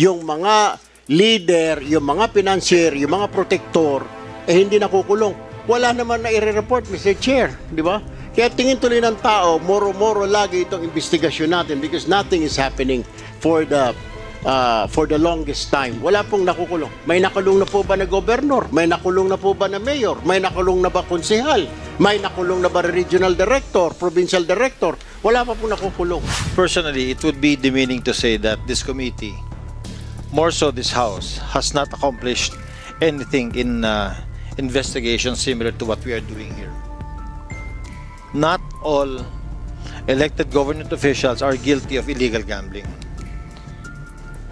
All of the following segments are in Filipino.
yung mga leader, yung mga financier, yung mga protector, hindi nakukulong. Wala naman na i-report, Mr. Chair, di ba? Kaya tingin tuloy ng tao, moro-moro lagi itong investigasyon natin because nothing is happening for the longest time. Wala pong nakukulong. May nakulong na po ba na gobernador? May nakulong na po ba na mayor? May nakulong na ba konsehal? May nakulong na ba regional director, provincial director? Wala pa pong nakukulong. Personally, it would be demeaning to say that this committee, more so this House, has not accomplished anything in investigation similar to what we are doing here. Not all elected government officials are guilty of illegal gambling.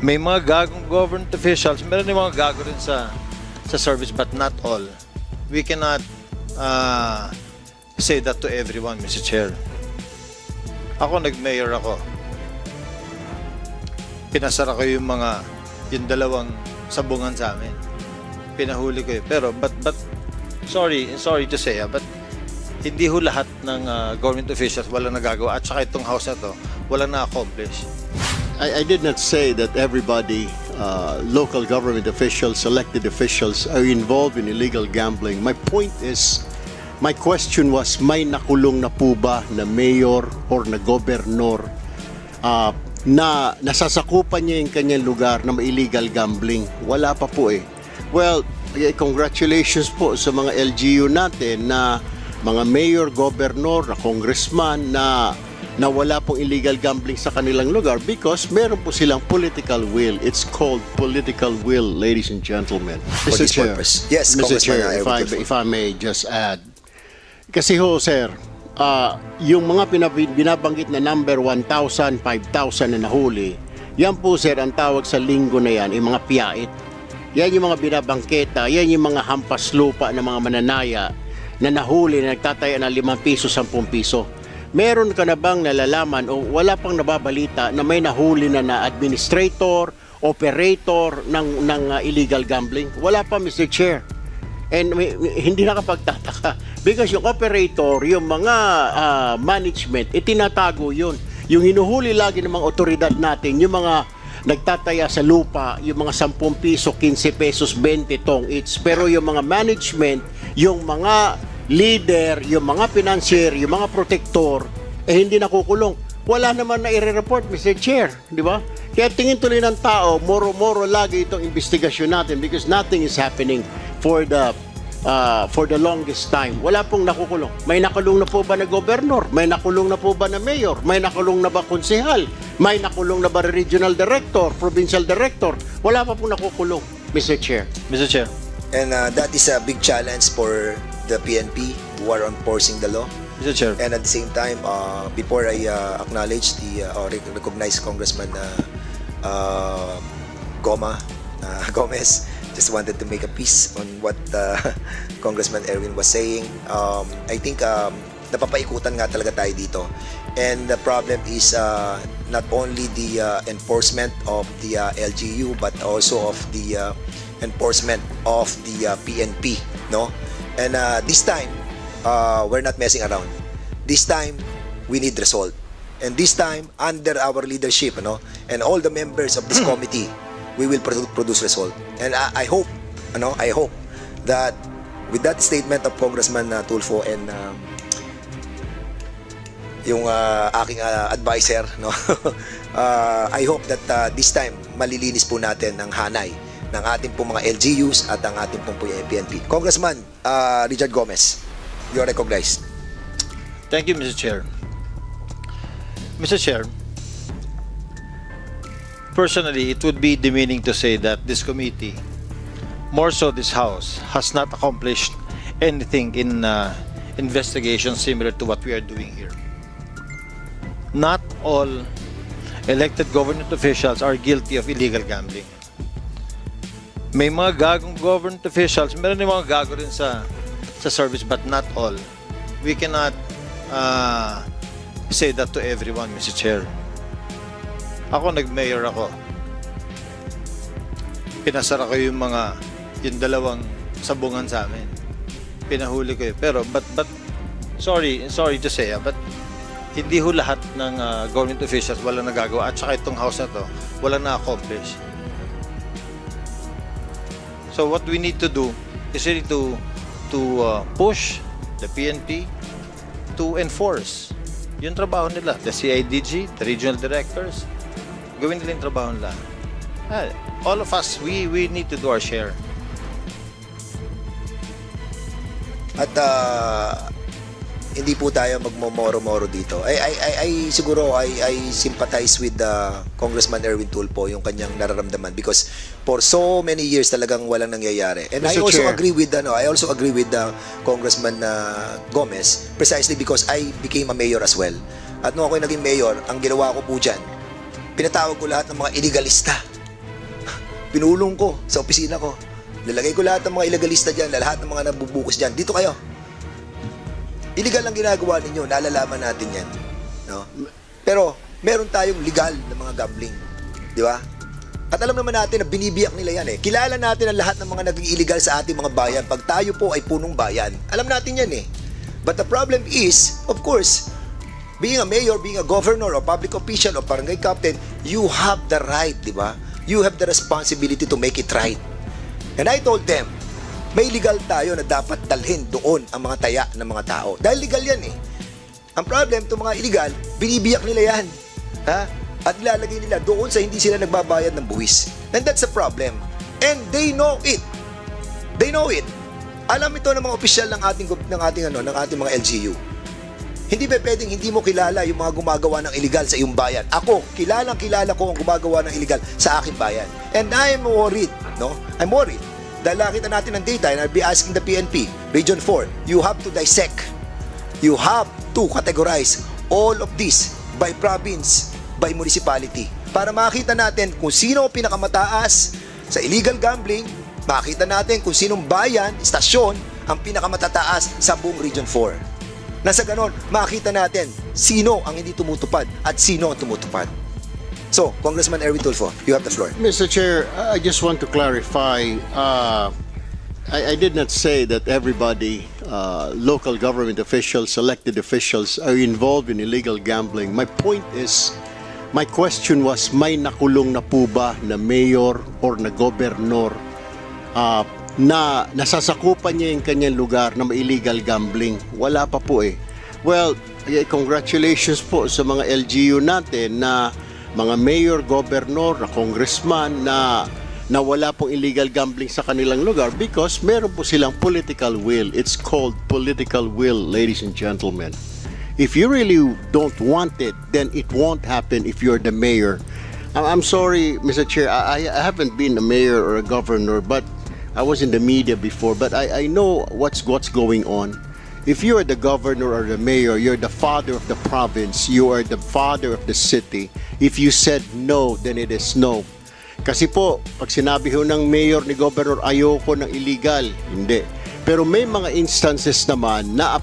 May mga gagong government officials, meron din mga gago rin sa service, but not all. We cannot say that to everyone, Mr. Chair. Ako, nag-mayor ako. Pinasara ko yung dalawang sabungan sa amin. Pinahuli ko yun. Pero, but sorry to say, but hindi ho lahat ng government officials walang nagagawa. At saka itong house na to, walang na-accomplish. I did not say that everybody, local government officials, elected officials, are involved in illegal gambling. My point is, my question was, may nakulong na po ba na mayor or na gobernador na nasasakupan niya yung kanyang lugar na may illegal gambling? Wala pa po eh. Well, congratulations po sa mga LGU natin na mga mayor, gobernador, na congressman na wala pong illegal gambling sa kanilang lugar because meron po silang political will. It's called political will, ladies and gentlemen. For this purpose. Yes, Mr. Chair, if I may just add. Kasi ho, sir, yung mga binabanggit na number 1,000, 5,000 na nahuli, yan po, sir, ang tawag sa linggo na yan, yung mga piyait. Yan yung mga binabangketa, yan yung mga hampas lupa ng mga mananaya na nahuli na nagtataya ng 5 piso, 10 piso. Meron ka na bang nalalaman o wala pang nababalita na may nahuli na administrator, operator ng illegal gambling? Wala pa, Mr. Chair. And hindi nakapagtataka because yung operator, yung mga management, itinatago yun. Yung hinuhuli lagi ng mga otoridad natin, yung mga nagtataya sa lupa, yung mga 10 piso, 15 pesos, 20 tong each. Pero yung mga management, yung mga leader, yung mga financier, yung mga protector, hindi nakukulong. Wala naman na i-report, Mr. Chair, di ba? Kaya tingin tuloy ng tao, moro-moro lagi itong investigasyon natin because nothing is happening for the longest time. Wala pong nakukulong. May nakulong na po ba na gobernador? May nakulong na po ba na mayor? May nakulong na ba konsehal? May nakulong na ba regional director, provincial director? Wala pa pong nakukulong, Mr. Chair. Mr. Chair. And that is a big challenge for the PNP who are enforcing the law. Mr. Chair. And at the same time, before I acknowledge the recognized Congressman Gomez, just wanted to make a piece on what Congressman Erwin was saying. I think napapaikutan nga talaga tayo dito. And the problem is not only the enforcement of the LGU but also of the enforcement of the PNP, no? And this time, we're not messing around. This time, we need result. And this time, under our leadership, no, and all the members of this committee, we will produce result. And I hope that with that statement of Congressman Tulfo and yung aking advisor, no, I hope that this time malilinis po natin ang hanay ng ating pong mga LGUs at ang ating pong PNP. Congressman Richard Gomez, you are recognized. Thank you, Mr. Chair. Mr. Chair, personally, it would be demeaning to say that this committee, more so this House, has not accomplished anything in investigation similar to what we are doing here. Not all elected government officials are guilty of illegal gambling. May mga gagong government officials, meron din mga gago rin sa service, but not all. We cannot say that to everyone, Mr. Chair. Ako, nag-mayor ako. Pinasara ko yung dalawang sabungan sa amin. Pinahuli ko yun. Pero, but sorry to say, but hindi ho lahat ng government officials walang nagagawa. At saka itong house na to, walang na-accomplish. So what we need to do is really to push the PNP to enforce yung trabaho nila. The CIDG, the regional directors, gawin nila yung trabaho nila. All of us, we need to do our share. At hindi po tayo magmomoro-moro dito. Siguro I sympathize with Congressman Erwin Tulfo yung kanyang nararamdaman because for so many years talagang walang nangyayari. And Mr. I also Chair. agree with Congressman Gomez precisely because I became a mayor as well. At nung ako naging mayor, ang ginawa ko po dyan, pinatawag ko lahat ng mga illegalista. Pinulong ko sa opisina ko. Nilagay ko lahat ng mga illegalista dyan, lahat ng mga nabubukas dyan. Dito kayo. Illegal ang ginagawa ninyo, nalalaman natin yan. No? Pero, meron tayong legal na mga gambling. Di ba? At alam naman natin na binibiyak nila yan eh. Kilala natin ang lahat ng mga naging illegal sa ating mga bayan pag tayo po ay punong bayan. Alam natin yan eh. But the problem is, of course, being a mayor, being a governor, or public official, or barangay captain, you have the right, di ba? You have the responsibility to make it right. And I told them, may legal tayo na dapat dalhin doon ang mga taya ng mga tao. Dahil legal yan eh. Ang problem, itong mga illegal, binibiyak nila yan. Ha? At ilalagay nila doon sa hindi sila nagbabayad ng buwis. And that's a problem. And they know it. They know it. Alam ito ng mga opisyal ng ating mga LGU. Hindi ba pwedeng hindi mo kilala yung mga gumagawa ng illegal sa iyong bayan? Ako, kilala ko ang gumagawa ng illegal sa aking bayan. And I'm worried, no? I'm worried. Dahil nakita natin ng data and I'll be asking the PNP, Region 4, you have to dissect. You have to categorize all of this by province, by municipality. Para makita natin kung sino ang pinakamataas sa illegal gambling, makita natin kung sinong bayan, istasyon, ang pinakamatataas sa buong Region 4. Nasa ganon, makita natin sino ang hindi tumutupad at sino ang tumutupad. So, Congressman Erwin Tulfo, you have the floor. Mr. Chair, I just want to clarify. I did not say that everybody, local government officials, elected officials, are involved in illegal gambling. My point is, my question was, may nakulong na po ba na mayor or na gobernador na nasasakupan niya yung kanyang lugar na may illegal gambling? Wala pa po eh. Well, congratulations po sa mga LGU natin na mga mayor, governor, na congressman na wala pong illegal gambling sa kanilang lugar because meron po silang political will. It's called political will, ladies and gentlemen. If you really don't want it, then it won't happen if you're the mayor. I'm sorry, Mr. Chair, I haven't been a mayor or a governor, but I was in the media before, but I know what's going on. If you are the governor or the mayor, you're the father of the province, you are the father of the city. If you said no, then it is no. Kasi po, pag sinabi ho ng mayor ni governor, ayoko ng illegal, hindi. Pero may mga instances naman na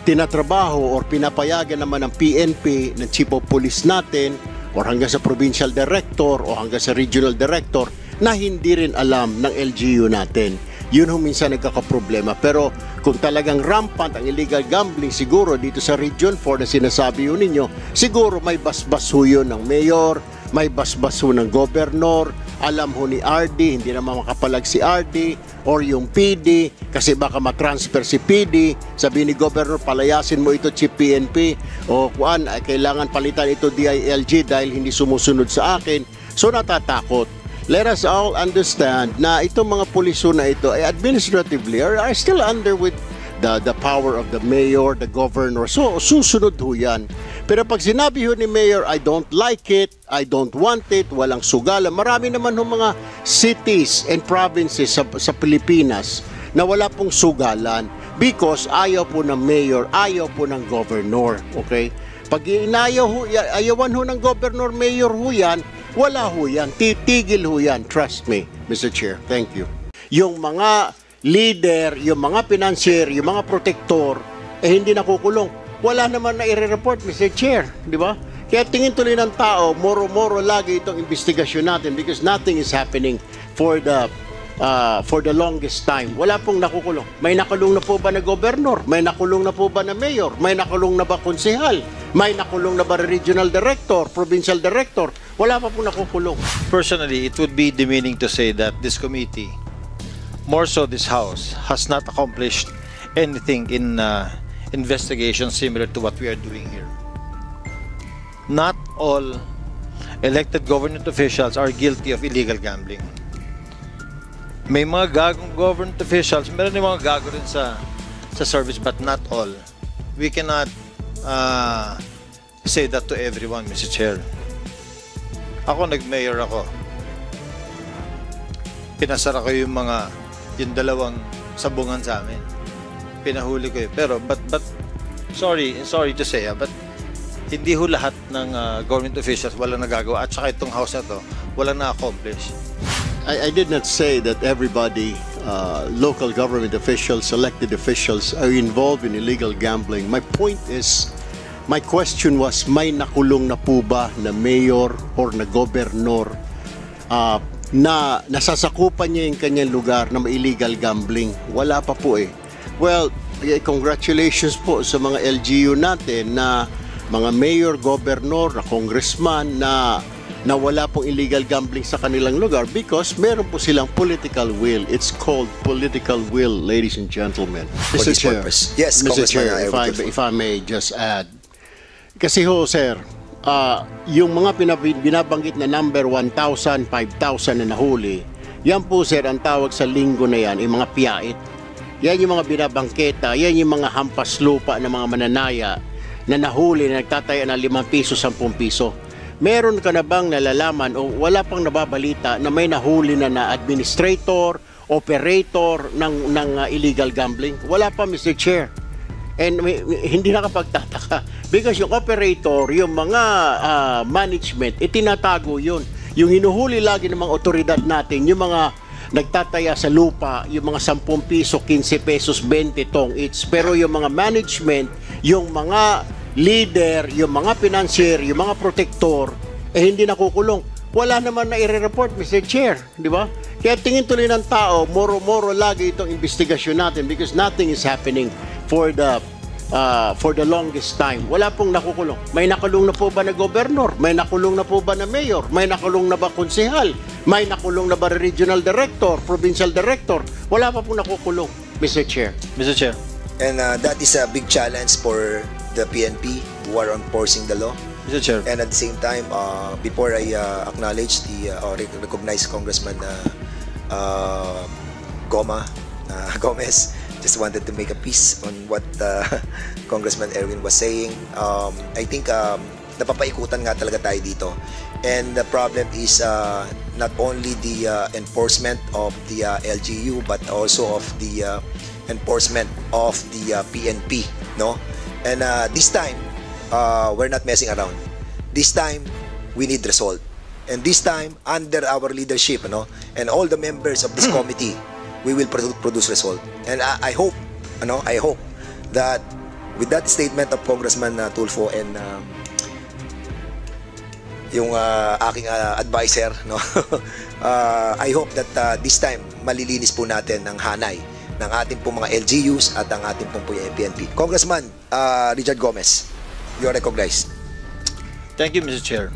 tinatrabaho or pinapayagan naman ng PNP, ng chief of police natin, or hanggang sa provincial director o hanggang sa regional director na hindi rin alam ng LGU natin. Yun ho minsan nagkakaproblema. Pero kung talagang rampant ang illegal gambling, siguro dito sa Region 4 na sinasabi ho ninyo, siguro may basbas ho yun ng mayor, may basbas ho ng gobernador, alam ho ni RD, hindi naman makapalag si RD, or yung PD, kasi baka matransfer si PD, sabi ni gobernador, palayasin mo ito chief PNP, o kuan, ay kailangan palitan ito DILG dahil hindi sumusunod sa akin. So natatakot. Let us all understand na itong mga puliso na ito ay administratively are still under with the power of the mayor, the governor. So susunod ho yan. Pero pag sinabi ho ni mayor, I don't like it, I don't want it, walang sugalan. Marami naman ho mga cities and provinces sa Pilipinas na wala pong sugalan because ayaw po ng mayor, ayaw po ng governor. Okay? Pag ayawan ho ng governor, mayor ho yan, wala ho yan. Titigil ho yan. Trust me, Mr. Chair. Thank you. Yung mga leader, yung mga financier, yung mga protector, hindi nakukulong. Wala naman na i-report, Mr. Chair. Di ba? Kaya tingin tuloy ng tao, moro-moro lagi itong investigasyon natin because nothing is happening for the for the longest time. Wala pong nakukulong. May nakulong na po ba na gobernador? May nakulong na po ba na mayor? May nakulong na ba konsehal? May nakulong na ba regional director, provincial director? Wala pa pong nakukulong. Personally, it would be demeaning to say that this committee, more so this House, has not accomplished anything in investigation similar to what we are doing here. Not all elected government officials are guilty of illegal gambling. May mga gagong government officials, meron din mga gago rin sa service, but not all. We cannot say that to everyone, Mr. Chair. Ako, nag-mayor ako. Pinasara ko yung dalawang sabungan sa amin. Pinahuli ko pero but sorry to say, but hindi ho lahat ng government officials wala nagagawa, at saka itong house na to wala na-accomplish. I did not say that everybody, local government officials, elected officials, are involved in illegal gambling. My point is, my question was, may nakulong na po ba na mayor or na gobernador na nasasakupan niya yung kanyang lugar na may illegal gambling? Wala pa po eh. Well, congratulations po sa mga LGU natin na mga mayor, gobernador, na congressman na wala pong illegal gambling sa kanilang lugar because meron po silang political will. It's called political will, ladies and gentlemen. For this purpose. Yes, Mr. Congressman Chair, Erwin. if I may just add. Kasi ho, sir, yung mga binabanggit na number 1,000, 5,000 na nahuli, yan po, sir, ang tawag sa linggo na yan, yung mga piyait. Yan yung mga binabangketa, yan yung mga hampas lupa ng mga mananaya na nahuli na nagtataya ng 5 piso, 10 piso. Meron ka na bang nalalaman o wala pang nababalita na may nahuli na administrator, operator ng illegal gambling? Wala pa, Mr. Chair. And hindi nakapagtataka because yung operator, yung mga management, itinatago yun. Yung hinuhuli lagi ng mga otoridad natin, yung mga nagtataya sa lupa, yung mga 10 piso, 15 pesos, 20 tong each. Pero yung mga management, yung mga leader, yung mga financier, yung mga protector, hindi nakukulong. Wala naman na i-report, Mr. Chair, di ba? Kaya tingin tuloy ng tao, moro-moro lagi itong investigasyon natin because nothing is happening for the longest time. Wala pong nakukulong. May nakulong na po ba na gobernador? May nakulong na po ba na mayor? May nakulong na ba konsehal? May nakulong na ba regional director, provincial director? Wala pa pong nakukulong, Mr. Chair. Mr. Chair. And that is a big challenge for the PNP who are enforcing the law. Mr. Chair. And at the same time, before I acknowledge or recognize Congressman Gomez, just wanted to make a piece on what Congressman Erwin was saying. I think napapaikutan nga talaga tayo dito. And the problem is not only the enforcement of the LGU but also of the enforcement of the PNP, no? And this time, we're not messing around. This time, we need result. And this time, under our leadership, no, and all the members of this committee, we will produce result. And I hope that with that statement of Congressman Tulfo and yung aking advisor, no, I hope that this time malilinis po natin ang hanay ng ating pong mga LGUs at ang ating pong PNP. Congressman Richard Gomez, you are recognized. Thank you, Mr. Chair.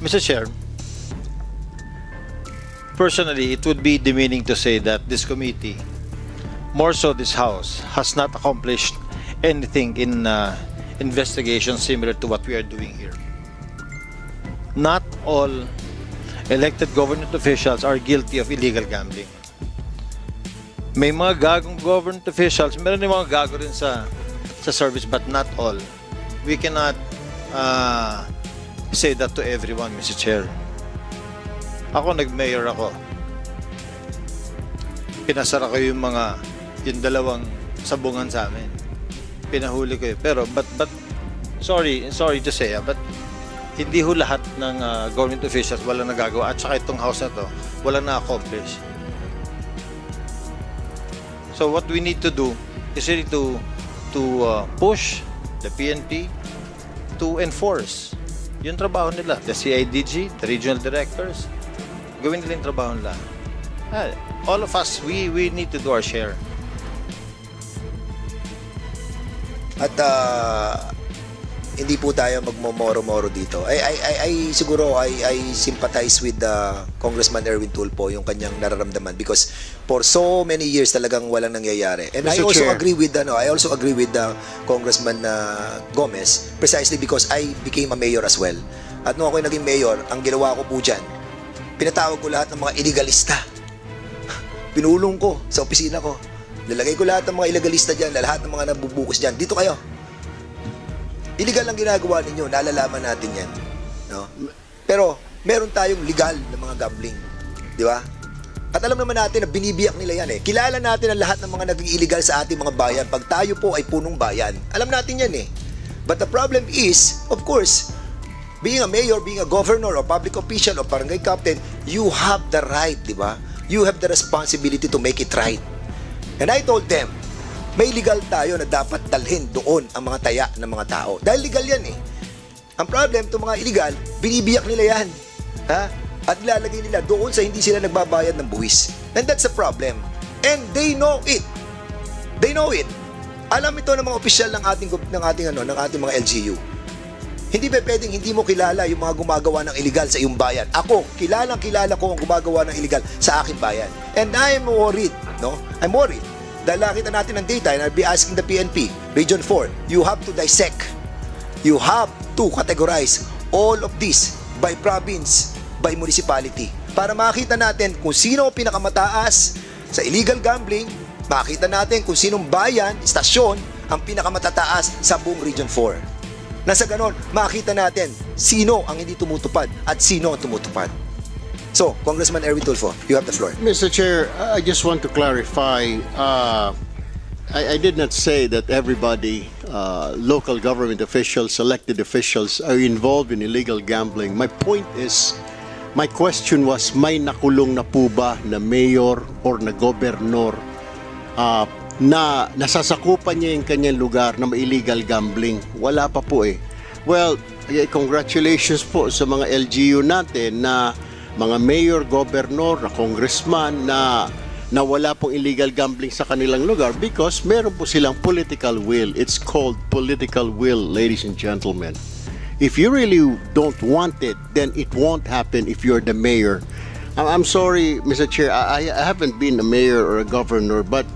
Mr. Chair, personally, it would be demeaning to say that this committee, more so this House, has not accomplished anything in investigation similar to what we are doing here. Not all elected government officials are guilty of illegal gambling. May mga gagong government officials, meron din mga gago rin sa service, but not all. We cannot say that to everyone, Mr. Chair. Ako, nag-mayor ako. Pinasara ko yung dalawang sabungan sa amin. Pinahuli ko pero but sorry to say, but hindi ho lahat ng government officials wala nagagawa, at saka itong house na to wala na-accomplish. So what we need to do is really to push the PNP to enforce yung trabaho nila, the CIDG, the regional directors. Gawin nila yung trabaho nila. All of us, we need to do our share. At hindi po tayo magmomoro-moro dito. Siguro I sympathize with Congressman Erwin Tulfo yung kanyang nararamdaman because for so many years talagang walang nangyayari. And I Mr. also Chair. agree with Congressman Gomez precisely because I became a mayor as well. At nung ako naging mayor, ang ginawa ko po dyan, pinatawag ko lahat ng mga illegalista. Pinulong ko sa opisina ko. Nilagay ko lahat ng mga illegalista dyan, lahat ng mga nabubukos dyan. Dito kayo. Illegal ang ginagawa ninyo, nalalaman natin yan. No? Pero, meron tayong legal na mga gambling. Di ba? At alam naman natin na binibiyak nila yan eh. Kilala natin ang lahat ng mga naging illegal sa ating mga bayan pag tayo po ay punong bayan. Alam natin yan eh. But the problem is, of course, being a mayor, being a governor, or public official, or barangay captain, you have the right, di ba? You have the responsibility to make it right. And I told them, may legal tayo na dapat dalhin doon ang mga taya ng mga tao. Dahil legal yan eh. Ang problem, itong mga illegal, binibiyak nila yan. Ha? At ilalagay nila doon sa hindi sila nagbabayad ng buwis. And that's a problem. And they know it. They know it. Alam ito ng mga opisyal ng ating mga LGU. Hindi ba pwedeng hindi mo kilala yung mga gumagawa ng illegal sa iyong bayan? Ako, kilala ko ang gumagawa ng illegal sa aking bayan. And I'm worried, no? I'm worried. Dahil nakita natin ng data, and I'll be asking the PNP, Region 4, you have to dissect. You have to categorize all of this by province, by municipality. Para makita natin kung sino ang pinakamataas sa illegal gambling, makita natin kung sinong bayan, istasyon, ang pinakamatataas sa buong Region 4. Nasa ganon, makita natin sino ang hindi tumutupad at sino ang tumutupad. So, Congressman Erwin Tulfo, you have the floor. Mr. Chair, I just want to clarify. I did not say that everybody, local government officials, elected officials, are involved in illegal gambling. My point is, my question was, may nakulong na po ba na mayor or na gobernador na nasasakupan niya yung kanyang lugar na may illegal gambling? Wala pa po eh. Well, congratulations po sa mga LGU natin na mga mayor, governor, na congressman na wala pong illegal gambling sa kanilang lugar because meron po silang political will. It's called political will, ladies and gentlemen. If you really don't want it, then it won't happen if you're the mayor. I'm sorry, Mr. Chair, I haven't been a mayor or a governor, but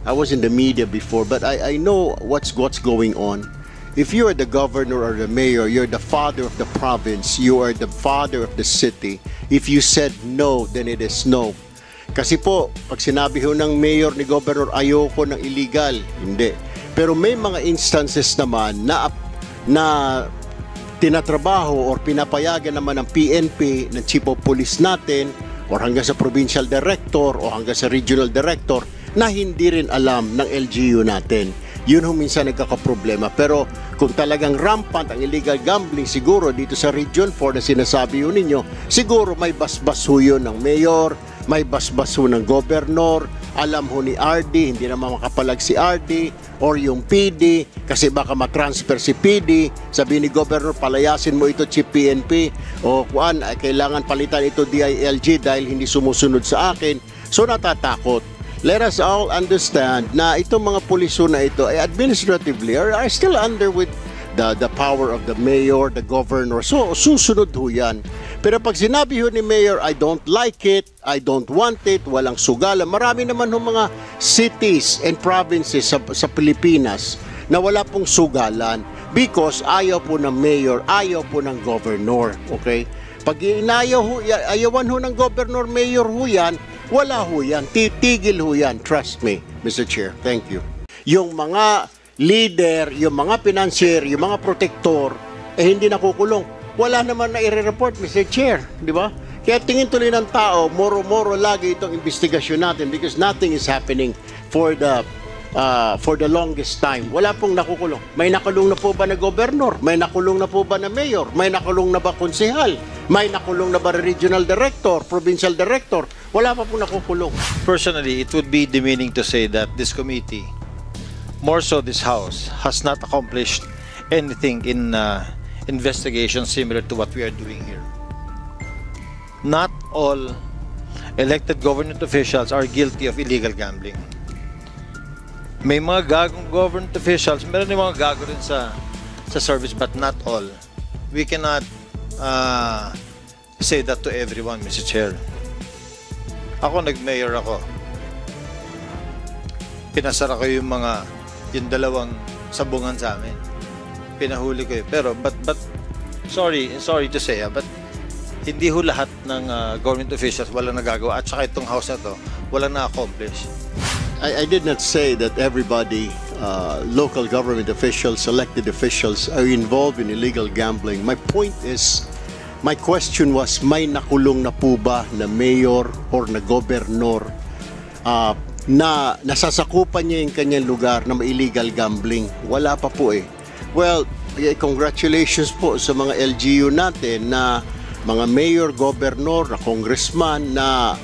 I was in the media before, but I know what's going on. If you are the governor or the mayor, you're the father of the province, you are the father of the city. If you said no, then it is no. Kasi po, pag sinabi ho ng mayor ni governor, ayoko ng illegal, hindi. Pero may mga instances naman na tinatrabaho or pinapayagan naman ng PNP, ng chief of police natin, or hanggang sa provincial director o hanggang sa regional director na hindi rin alam ng LGU natin. Yun ho minsan nagkakaproblema. Pero kung talagang rampant ang illegal gambling, siguro dito sa Region 4 na sinasabi ho ninyo, siguro may basbas ho yun ng mayor, may basbas ho ng gobernador, alam ho ni RD, hindi naman makapalag si RD, or yung PD, kasi baka matransfer si PD, sabi ni gobernador, palayasin mo ito chief PNP, o kuan, kailangan palitan ito DILG dahil hindi sumusunod sa akin. So natatakot. Let us all understand na itong mga puliso na ito ay administratively are still under with the power of the mayor, the governor. So susunod ho yan. Pero pag sinabi ho ni mayor, I don't like it, I don't want it, walang sugalan. Marami naman ho mga cities and provinces sa Pilipinas na wala pong sugalan because ayaw po ng mayor, ayaw po ng governor. Okay? Pag ayawan ho ng governor, mayor ho yan, wala ho yan. Titigil ho yan. Trust me, Mr. Chair. Thank you. Yung mga leader, yung mga financier, yung mga protector, hindi nakukulong. Wala naman na i-report, Mr. Chair. Di ba? Kaya tingin tuloy ng tao, moro-moro lagi itong investigasyon natin because nothing is happening for the longest time. Wala pong nakukulong. May nakulong na po ba na gobernador? May nakulong na po ba na mayor? May nakulong na ba konsehal? May nakulong na ba regional director, provincial director? Wala pa pong nakukulong. Personally, it would be demeaning to say that this committee, more so this House, has not accomplished anything in investigation similar to what we are doing here. Not all elected government officials are guilty of illegal gambling. May mga gagong government officials, meron din mga gago rin sa service, but not all. We cannot say that to everyone, Mr. Chair. Ako, nag-mayor ako. Pinasara ko yung dalawang sabungan sa amin. Pinahuli ko yun. Pero, but sorry to say, but hindi ho lahat ng government officials wala nagagawa. At saka itong house na to, wala na-accomplish. I did not say that everybody, local government officials, elected officials, are involved in illegal gambling. My point is, my question was, may nakulong na po ba na mayor or na gobernador na nasasakupan niya yung kanyang lugar na may illegal gambling? Wala pa po eh. Well, congratulations po sa mga LGU natin na mga mayor, gobernador, na congressman na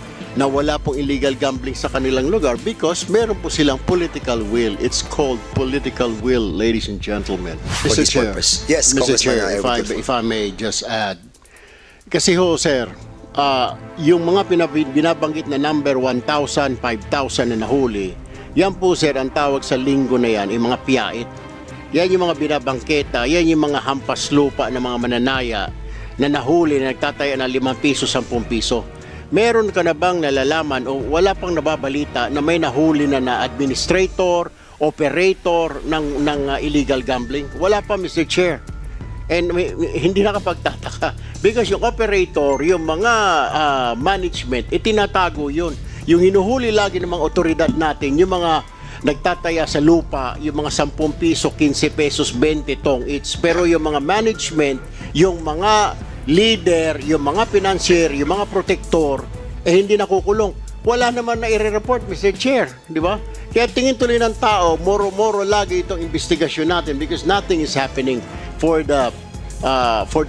wala pong illegal gambling sa kanilang lugar because meron po silang political will. It's called political will, ladies and gentlemen. For this purpose. Yes, Mr. Congressman Chair, Erwin. if I may just add. Kasi ho, sir, yung mga binabanggit na number 1,000, 5,000 na nahuli, yan po, sir, ang tawag sa linggo na yan, yung mga piyait. Yan yung mga binabangketa, yan yung mga hampas lupa ng mga mananaya na nahuli na nagtataya ng 5 piso, 10 piso. Meron ka na bang nalalaman o wala pang nababalita na may nahuli na administrator, operator ng illegal gambling? Wala pa, Mr. Chair. And hindi nakapagtataka because yung operator, yung mga management, itinatago yun. Yung hinuhuli lagi ng mga otoridad natin, yung mga nagtataya sa lupa, yung mga 10 piso, 15 pesos, 20 tong each. Pero yung mga management, yung mga leader, yung mga financier, yung mga protector, hindi nakukulong. Wala naman na i-report, Mr. Chair, di ba? Kaya tingin tuloy ng tao, moro-moro lagi itong investigasyon natin because nothing is happening for the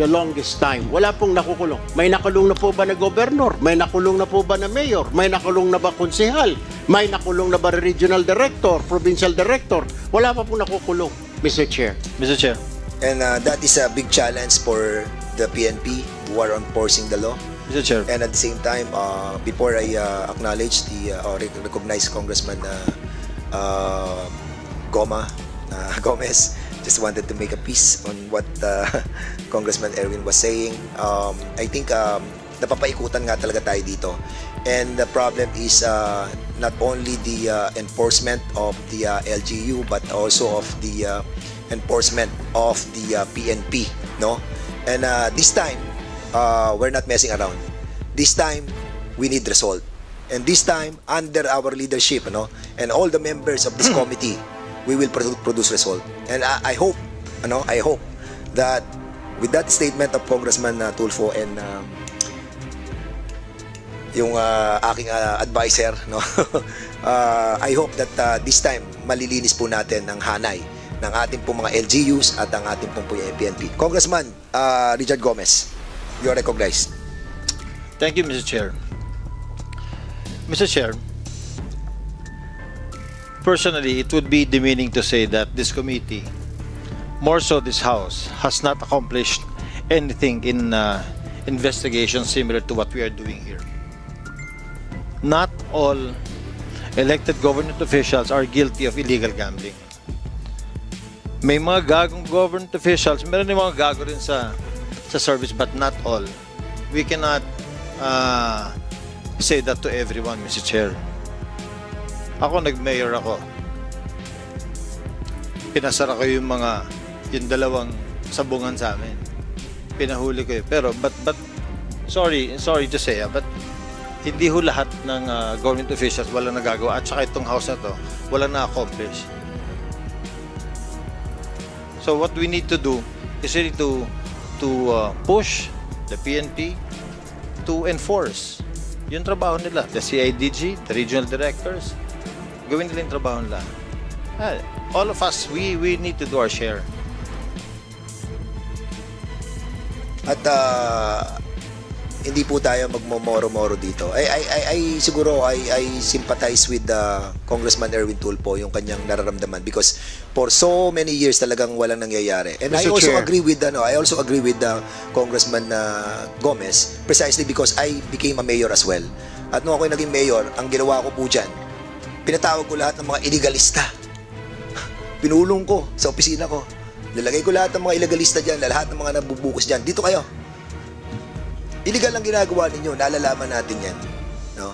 longest time. Wala pong nakukulong. May nakulong na po ba na gobernador? May nakulong na po ba na mayor? May nakulong na ba konsehal? May nakulong na ba regional director, provincial director? Wala pa pong nakukulong, Mr. Chair. Mr. Chair. And that is a big challenge for the PNP who are enforcing the law. Mr. Chair. And at the same time, before I acknowledge or recognize Congressman Gomez, just wanted to make a piece on what Congressman Erwin was saying. I think napapaikutan nga talaga tayo dito. And the problem is not only the enforcement of the LGU but also of the enforcement of the PNP, no? And this time, we're not messing around. This time, we need result. And this time, under our leadership, no, and all the members of this committee, we will produce result. And I hope that with that statement of Congressman Tulfo and yung aking advisor, no, I hope that this time malilinis po natin ang hanay ng ating pong mga LGUs at ang ating pong PNP. Congressman Richard Gomez, you are recognized. Thank you, Mr. Chair. Mr. Chair, personally, it would be demeaning to say that this committee, more so this House, has not accomplished anything in investigation similar to what we are doing here. Not all elected government officials are guilty of illegal gambling. May mga gagong government officials, meron din mga gago rin sa service, but not all. We cannot say that to everyone, Mr. Chair. Ako, nag-mayor ako. Pinasara ko yung dalawang sabungan sa amin. Pinahuli ko yun. Pero, but sorry to say, but hindi ho lahat ng government officials wala nagagawa. At saka itong house na to, wala na-accomplish. So what we need to do is really to push the PNP to enforce yung trabaho nila. The CIDG, the regional directors, gawin nila yung trabaho nila. All of us, we need to do our share. At hindi po tayo magmomoro-moro dito. I siguro I sympathize with Congressman Erwin Tulfo yung kanyang nararamdaman because for so many years talagang walang nangyayari. And Mr. I also Chair. agree with Congressman Gomez precisely because I became a mayor as well. At nung ako'y naging mayor, ang ginawa ko po dyan, pinatawag ko lahat ng mga illegalista. Pinulong ko sa opisina ko. Nilagay ko lahat ng mga illegalista dyan, lahat ng mga nabubukos dyan. Dito kayo. Illegal ang ginagawa ninyo, nalalaman natin yan. No?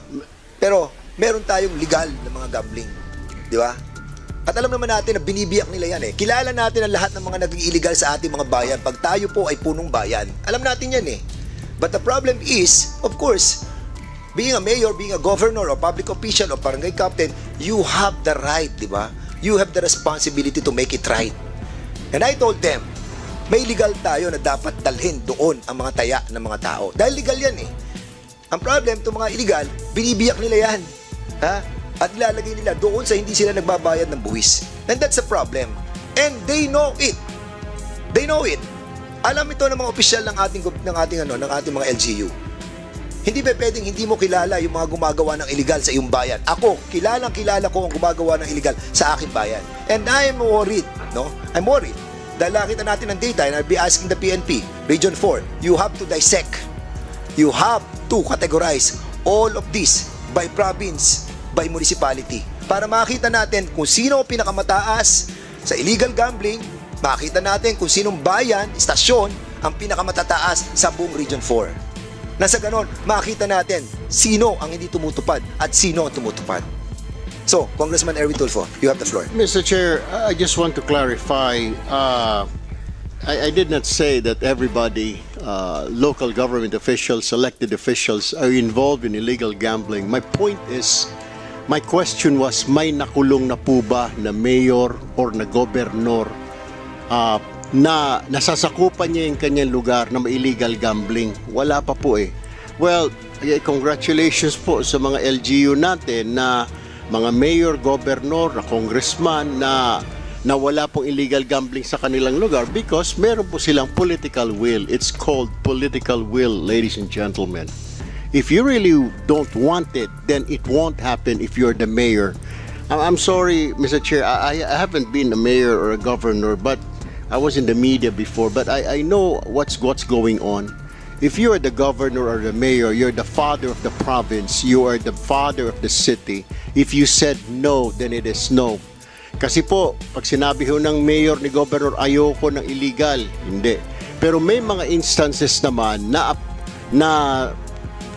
Pero, meron tayong legal na mga gambling. Di ba? At alam naman natin na binibiyak nila yan eh. Kilala natin ang lahat ng mga naging illegal sa ating mga bayan pag tayo po ay punong bayan. Alam natin yan eh. But the problem is, of course, being a mayor, being a governor, or public official, or barangay captain, you have the right, di ba? You have the responsibility to make it right. And I told them, may legal tayo na dapat dalhin doon ang mga taya ng mga tao. Dahil legal yan eh. Ang problem, itong mga illegal, binibiyak nila yan. Ha? At ilalagay nila doon sa hindi sila nagbabayad ng buwis. And that's a problem. And they know it. They know it. Alam ito ng mga opisyal ng ating mga LGU. Hindi ba pwedeng hindi mo kilala yung mga gumagawa ng illegal sa iyong bayan? Ako, kilala ko ang gumagawa ng illegal sa aking bayan. And I am worried, no? I'm worried. Dahil nakita natin ang data, and I'll be asking the PNP, Region 4, you have to dissect. You have to categorize all of this by province, by municipality. Para makita natin kung sino ang pinakamataas sa illegal gambling, makita natin kung sinong bayan, istasyon, ang pinakamatataas sa buong Region 4. Nasa ganon, makita natin sino ang hindi tumutupad at sino ang tumutupad. So, Congressman Erwin Tulfo, you have the floor. Mr. Chair, I just want to clarify. I did not say that everybody, local government officials, elected officials, are involved in illegal gambling. My point is, my question was, may nakulong na po ba na mayor or na gobernador na nasasakupan niya yung kanyang lugar na may illegal gambling? Wala pa po eh. Well, congratulations po sa mga LGU natin na mga mayor, governor, na congressman na wala pong illegal gambling sa kanilang lugar because meron po silang political will. It's called political will, ladies and gentlemen. If you really don't want it, then it won't happen if you're the mayor. I'm sorry, Mr. Chair, I haven't been a mayor or a governor, but I was in the media before, but I know what's going on. If you are the governor or the mayor, you're the father of the province, you are the father of the city. If you said no, then it is no. Kasi po, pag sinabi ho ng mayor ni governor, ayoko ng illegal, hindi. Pero may mga instances naman na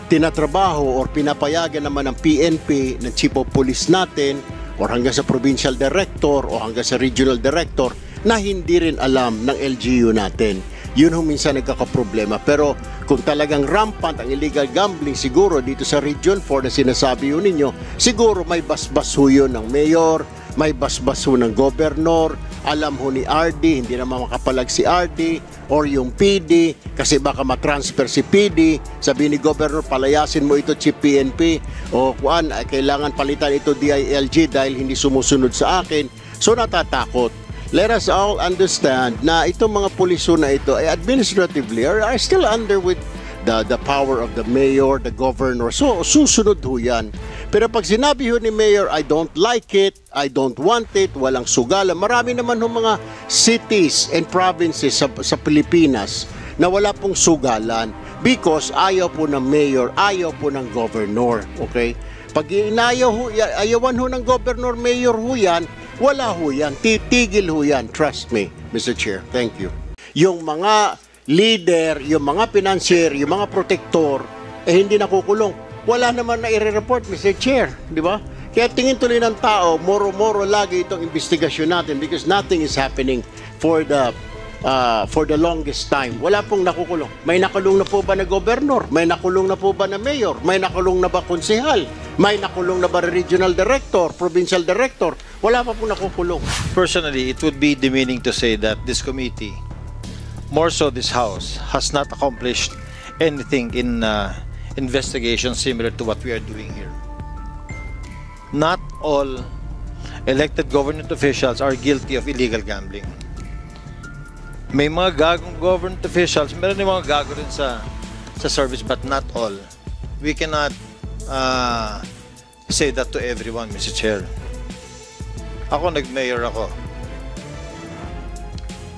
tinatrabaho or pinapayagan naman ng PNP, ng chief of police natin, or hanggang sa provincial director o hanggang sa regional director na hindi rin alam ng LGU natin. Yun ho minsan nagkakaproblema. Pero kung talagang rampant ang illegal gambling, siguro dito sa Region 4 na sinasabi ho ninyo, siguro may basbas ho yun ng mayor, may basbas ho ng gobernador, alam ho ni RD, hindi naman makapalag si RD, or yung PD, kasi baka matransfer si PD, sabi ni gobernador, palayasin mo ito chief PNP, o kuan, kailangan palitan ito DILG dahil hindi sumusunod sa akin. So natatakot. Let us all understand na itong mga puliso na ito ay administratively are still under with the power of the mayor, the governor. So susunod ho yan. Pero pag sinabi ho ni mayor, I don't like it, I don't want it, walang sugalan. Marami naman ho mga cities and provinces sa Pilipinas na wala pong sugalan because ayaw po ng mayor, ayaw po ng governor. Okay? Pag ayawan ho ng governor, mayor ho yan, wala ho yan. Titigil ho yan. Trust me, Mr. Chair. Thank you. Yung mga leader, yung mga financier, yung mga protector, hindi nakukulong. Wala naman na i-report, Mr. Chair. Di ba? Kaya tingin tuloy ng tao, moro-moro lagi itong investigasyon natin because nothing is happening for the longest time. Wala pong nakukulong. May nakulong na po ba na gobernador? May nakulong na po ba na mayor? May nakulong na ba konsehal? May nakulong na ba regional director, provincial director? Wala pa pong nakukulong. Personally, it would be demeaning to say that this committee, more so this House, has not accomplished anything in investigation similar to what we are doing here. Not all elected government officials are guilty of illegal gambling. May mga gagong government officials, meron din mga gago rin sa service, but not all. We cannot say that to everyone, Mr. Chair. Ako, nag-mayor ako.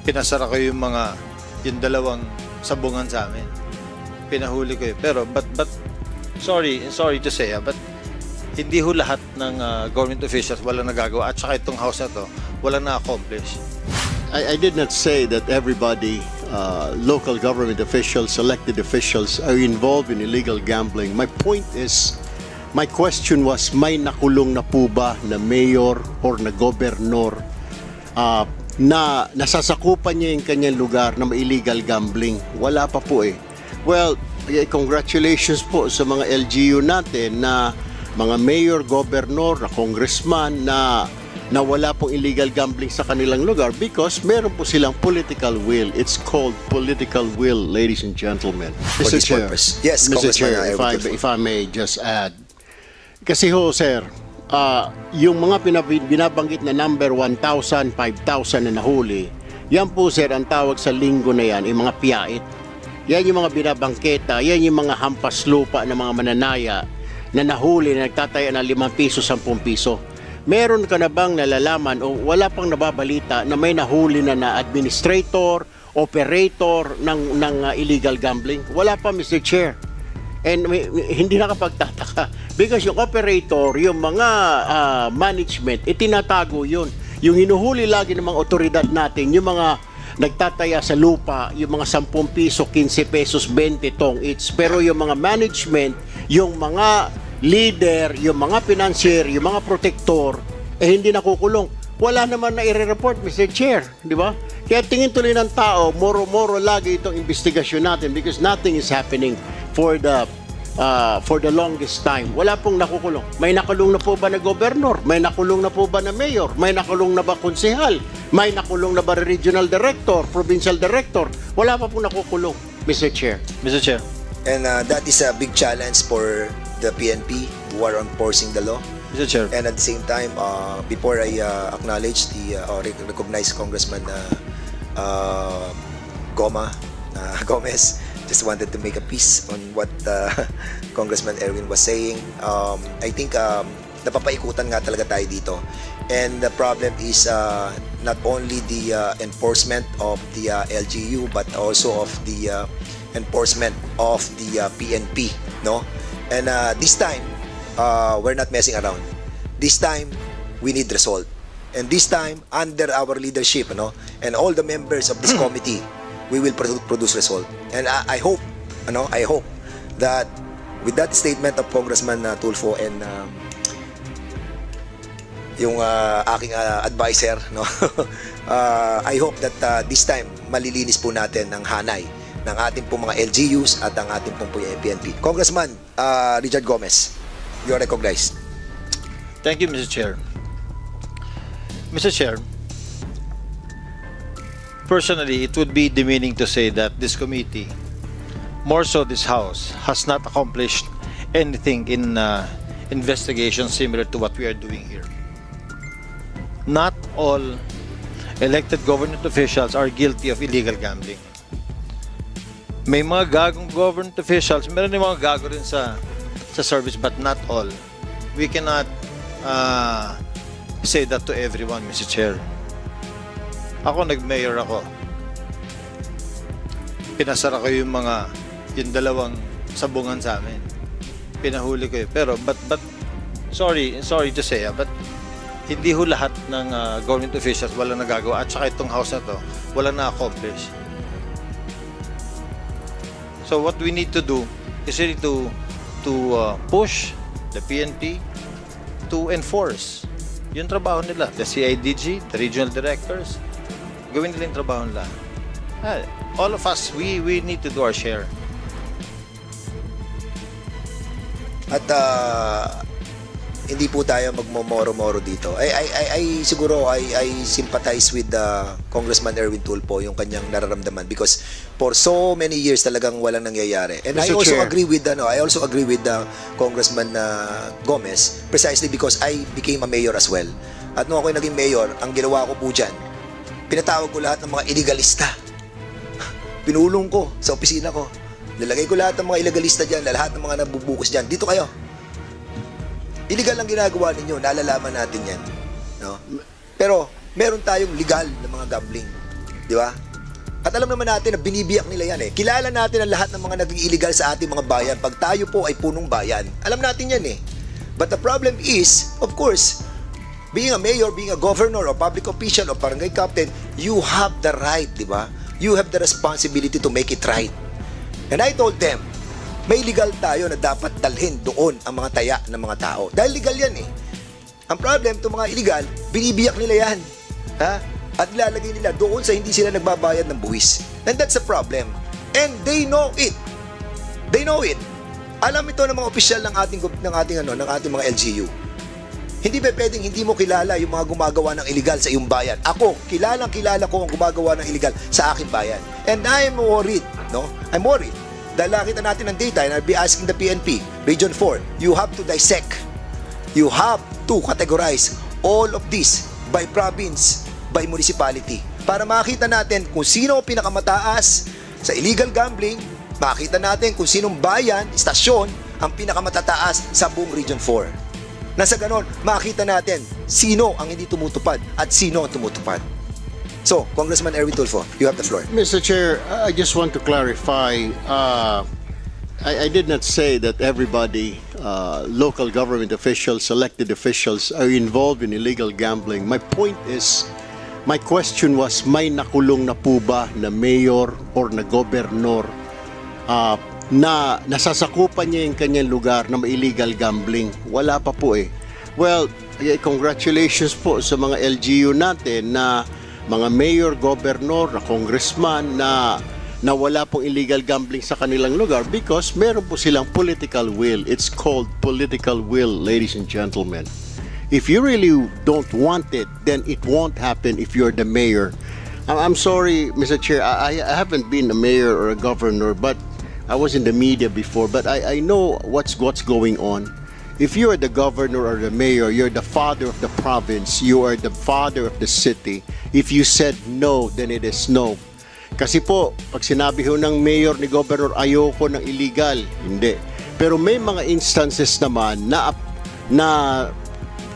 Pinasara ko yung dalawang sabungan sa amin. Pinahuli ko yun. Pero, but sorry to say, but hindi ho lahat ng government officials wala nagagawa at saka itong house na to wala na-accomplish. I did not say that everybody, local government officials, elected officials, are involved in illegal gambling. My point is, my question was, may nakulong na po ba na mayor or na gobernador na nasasakupan niya yung kanyang lugar na may illegal gambling? Wala pa po eh. Well, congratulations po sa mga LGU natin na mga mayor, gobernador, na congressman na wala pong illegal gambling sa kanilang lugar because meron po silang political will. It's called political will, ladies and gentlemen. For this purpose. Yes, Mr. Congressman Chair, if I may just add. Kasi ho, sir, yung mga binabanggit na number 1,000, 5,000 na nahuli, yan po, sir, ang tawag sa linggo na yan, yung mga piyait. Yan yung mga binabangketa, yan yung mga hampas lupa ng mga mananaya na nahuli na nagtataya ng 5 piso, 10 piso. Meron ka na bang nalalaman o wala pang nababalita na may nahuli na administrator, operator ng illegal gambling? Wala pa, Mr. Chair. And hindi nakapagtataka because yung operator, yung mga management, itinatago yun. Yung hinuhuli lagi ng mga otoridad natin, yung mga nagtataya sa lupa, yung mga 10 piso, 15 pesos, 20 tong each. Pero yung mga management, yung mga leader, yung mga financier, yung mga protector, hindi nakukulong. Wala naman na i-report, Mr. Chair, di ba? Kaya tingin tuloy ng tao, moro-moro lagi itong investigasyon natin because nothing is happening for the longest time. Wala pong nakukulong. May nakulong na po ba na gobernador? May nakulong na po ba na mayor? May nakulong na ba konsehal? May nakulong na ba regional director, provincial director? Wala pa pong nakukulong, Mr. Chair. Mr. Chair. And that is a big challenge for the PNP who are enforcing the law. Mr. Chair. And at the same time, before I acknowledge the recognize Congressman Gomez, just wanted to make a piece on what Congressman Erwin was saying. I think napapaikutan nga talaga tayo dito. And the problem is not only the enforcement of the LGU but also of the enforcement of the PNP, no? And this time, we're not messing around. This time, we need result. And this time, under our leadership, no, and all the members of this committee, we will produce result. And I hope that with that statement of Congressman Tulfo and yung aking advisor, no, I hope that this time malilinis po natin ang hanay ng ating pong mga LGUs at ang ating pong PNP. Congressman Richard Gomez, you are recognized. Thank you, Mr. Chair. Mr. Chair, personally, it would be demeaning to say that this committee, more so this House, has not accomplished anything in investigation similar to what we are doing here. Not all elected government officials are guilty of illegal gambling. May mga gagong government officials, meron din mga gago rin sa service, but not all. We cannot say that to everyone, Mr. Chair. Ako, nag-mayor ako. Pinasara ko yung dalawang sabungan sa amin. Pinahuli ko yun. Pero, but sorry to say, but hindi ho lahat ng government officials wala nagagawa. At saka itong house na to, wala na-accomplish. So what we need to do is really to push the PNP to enforce yung trabaho nila. The CIDG, the regional directors, gawin nila yung trabaho nila. All of us, we need to do our share. At hindi po tayo magmomoro-moro dito. I siguro I sympathize with Congressman Erwin Tulfo yung kanyang nararamdaman because for so many years talagang walang nangyayari. And Mr. I also Chair. agree with Congressman Gomez precisely because I became a mayor as well. At nung ako naging mayor, ang ginawa ko po dyan, pinatawag ko lahat ng mga illegalista. Pinulong ko sa opisina ko. Nilagay ko lahat ng mga illegalista dyan, lahat ng mga nabubukas dyan. Dito kayo. Illegal ang ginagawa ninyo, nalalaman natin yan. No? Pero, meron tayong legal na mga gambling. Di ba? At alam naman natin na binibiyak nila yan eh. Kilala natin ang lahat ng mga naging illegal sa ating mga bayan pag tayo po ay punong bayan. Alam natin yan eh. But the problem is, of course, being a mayor, being a governor, or public official, or barangay captain, you have the right, di ba? You have the responsibility to make it right. And I told them, may legal tayo na dapat dalhin doon ang mga taya ng mga tao. Dahil legal yan eh. Ang problem, itong mga illegal, binibiyak nila yan. Ha? At lalagay nila doon sa hindi sila nagbabayad ng buwis. And that's a problem. And they know it. They know it. Alam ito ng mga opisyal ng ating mga LGU. Hindi ba pwedeng hindi mo kilala yung mga gumagawa ng illegal sa iyong bayan? Ako, kilala ko ang gumagawa ng illegal sa aking bayan. And I'm worried, no? I'm worried. Dahil nakita natin ng data, and I'll be asking the PNP, Region 4, you have to dissect. You have to categorize all of this by province, by municipality, para makita natin kung sino ang pinakamataas sa illegal gambling, makita natin kung sinong bayan, istasyon ang pinakamatataas sa buong Region 4. Nasa ganon, makita natin sino ang hindi tumutupad at sino ang tumutupad. So, Congressman Erwin Tulfo, you have the floor. Mr. Chair, I just want to clarify, I did not say that everybody, local government officials, elected officials, are involved in illegal gambling. My point is, my question was, may nakulong na po ba na mayor or na gobernador na nasasakupan niya yung kanyang lugar na may illegal gambling? Wala pa po eh. Well, congratulations po sa mga LGU natin na mga mayor, gobernador, na congressman na wala pong illegal gambling sa kanilang lugar because meron po silang political will. It's called political will, ladies and gentlemen. If you really don't want it, then it won't happen if you're the mayor. I'm sorry, Mr. Chair, I haven't been a mayor or a governor, but I was in the media before, but I know what's going on. If you are the governor or the mayor, you're the father of the province, you are the father of the city. If you said no, then it is no. Kasi po, pag sinabi ho ng mayor ni governor, ayoko ng illegal, hindi. Pero may mga instances naman na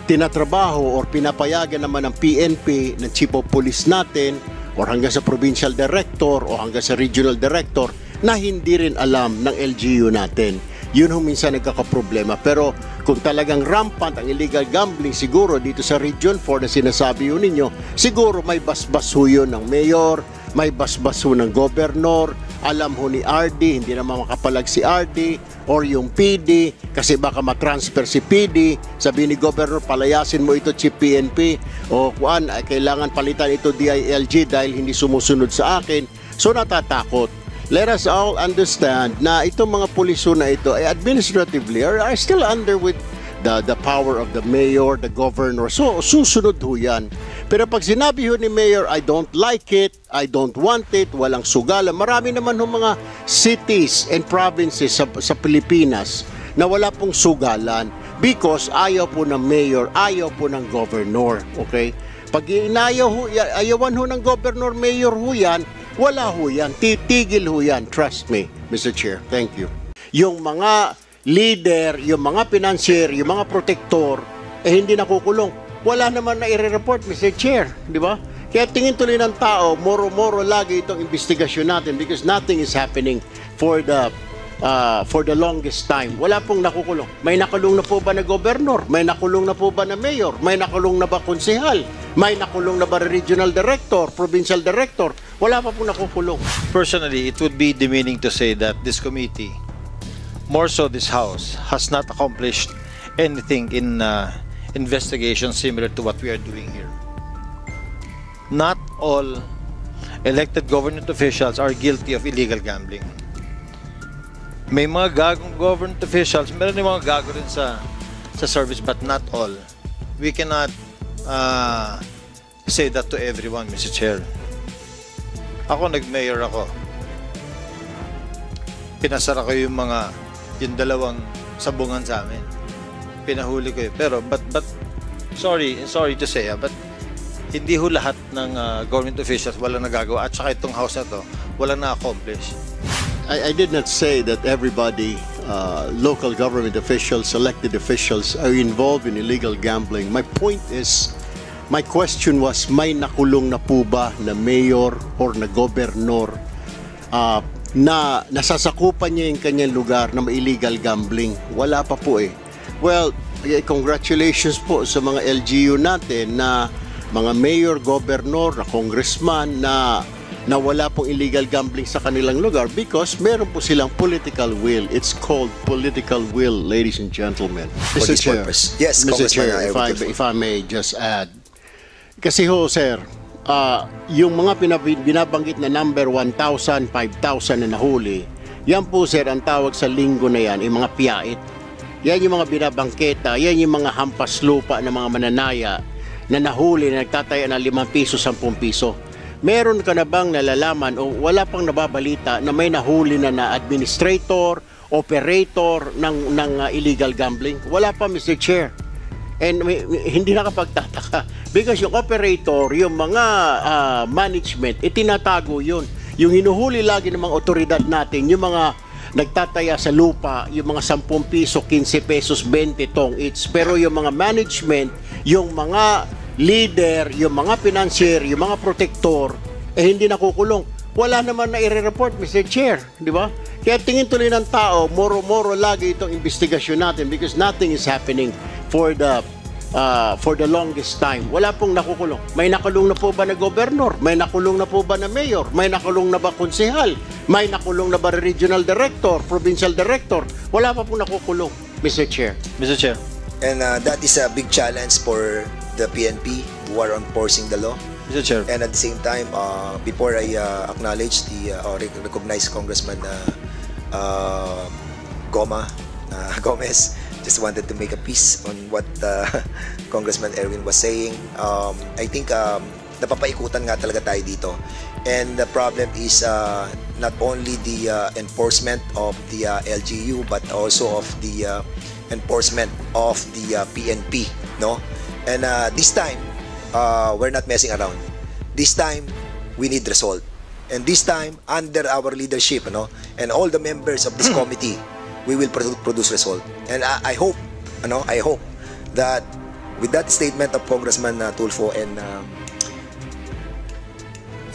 tinatrabaho or pinapayagan naman ng PNP, ng chief of police natin, or hanggang sa provincial director o hanggang sa regional director na hindi rin alam ng LGU natin. Yun ho minsan nagkakaproblema. Pero kung talagang rampant ang illegal gambling siguro dito sa Region 4 na sinasabi ho ninyo, siguro may basbas ho yun ng mayor, may basbas ho ng gobernador, alam ho ni RD, hindi naman makapalag si RD, or yung PD, kasi baka matransfer si PD, sabi ni Governor, palayasin mo ito Chief PNP, o kuan, kailangan palitan ito DILG dahil hindi sumusunod sa akin. So natatakot. Let us all understand na itong mga puliso na ito ay administratively are still under with the power of the mayor, the governor. So susunod ho yan. Pero pag sinabi ho ni mayor, I don't like it, I don't want it, walang sugalan. Marami naman ho mga cities and provinces sa Pilipinas na wala pong sugalan because ayaw po ng mayor, ayaw po ng governor. Okay? Pag ayawan ho ng governor, mayor ho yan, wala ho yan, titigil ho yan. Trust me, Mr. Chair. Thank you. Yung mga leader, yung mga financier, yung mga protector, hindi nakukulong. Wala naman na i-report, Mr. Chair. Di ba? Kaya tingin tuloy ng tao, moro-moro lagi itong investigasyon natin because nothing is happening for the longest time. Wala pong nakukulong. May nakulong na po ba na gobernador? May nakulong na po ba na mayor? May nakulong na ba konsehal? May nakulong na ba regional director, provincial director? Wala pa pong nakukulong. Personally, it would be demeaning to say that this committee, more so this House, has not accomplished anything in investigation similar to what we are doing here. Not all elected government officials are guilty of illegal gambling. May mga gagong government officials, meron din mga gago rin sa service, but not all. We cannot say that to everyone, Mr. Chair. Ako, nag-mayor ako. Pinasara ko yung dalawang sabungan sa amin. Pinahuli ko yun. Pero, but sorry to say, but hindi ho lahat ng government officials walang nagagawa. At saka itong house na to, walang na-accomplish. I did not say that everybody, local government officials, elected officials, are involved in illegal gambling. My point is, My question was, may nakulong na po ba na mayor or na gobernador na nasasakupan niya yung kanyang lugar na illegal gambling? Wala pa po eh. Well, congratulations po sa mga LGU natin na mga mayor, gobernador, na congressman na wala pong illegal gambling sa kanilang lugar because meron po silang political will. It's called political will, ladies and gentlemen. For this purpose. Yes, Mr. Congressman Chair, Erwin. if I may just add. Kasi ho, sir, yung mga binabanggit na number 1,000, 5,000 na nahuli, yan po, sir, ang tawag sa linggo na yan, yung mga piyait. Yan yung mga binabangketa, yan yung mga hampas lupa ng mga mananaya na nahuli na nagtataya ng 5 piso, 10 piso. Meron ka na bang nalalaman o wala pang nababalita na may nahuli na administrator, operator ng illegal gambling? Wala pa, Mr. Chair. And hindi nakapagtataka because yung operator, yung mga management, itinatago yun. Yung hinuhuli lagi ng mga otoridad natin, yung mga nagtataya sa lupa, yung mga 10 piso, 15 pesos, 20 tong each. Pero yung mga management, yung mga leader, yung mga financier, yung mga protector, hindi nakukulong. Wala naman na i-report, Mr. Chair, di ba? Kaya tingin tuloy ng tao, moro-moro lagi itong investigasyon natin because nothing is happening for the longest time. Wala pong nakukulong. May nakulong na po ba na gobernador? May nakulong na po ba na mayor? May nakulong na ba konsehal? May nakulong na ba regional director, provincial director? Wala pa pong nakukulong, Mr. Chair. Mr. Chair. And that is a big challenge for the PNP who are enforcing the law. Mr. Chair. And at the same time, before I acknowledge or recognize Congressman Gomez, just wanted to make a piece on what Congressman Erwin was saying. I think napapaikutan nga talaga tayo dito. And the problem is not only the enforcement of the LGU but also of the enforcement of the PNP, no? And this time, we're not messing around. This time, we need result. And this time, under our leadership, no, and all the members of this committee, we will produce result. And I hope that with that statement of Congressman Tulfo and